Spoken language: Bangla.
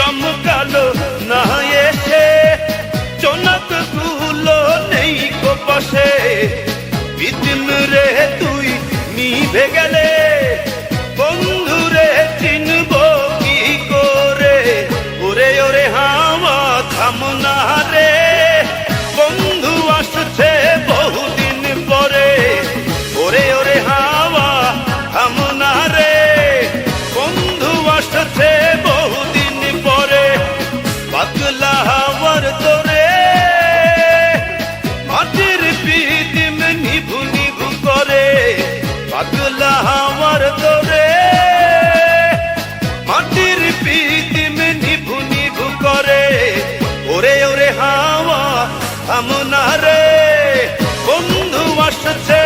চমকালো না এসে, চনক গুলো নেই গো পাশে। বিদিন রে তুই নিভে গেলে, বন্ধু রে চিনব কি করে? ওরে ওরে হাওয়া থামনা রে, বন্ধু আসছে বহুদিন পরে। ওরে ওরে হাওয়া থামনা রে, বন্ধু আসছে বহুদিন পরে। পাগলা হাওয়ার তোরে মাটির পিদিম নিভু নিভু করে। পাগলা হাওয়ার তোরে মাটির পিদিম নিভু নিভু করে। ওরে ওরে হাওয়া থামনা রে, বন্ধু আসছে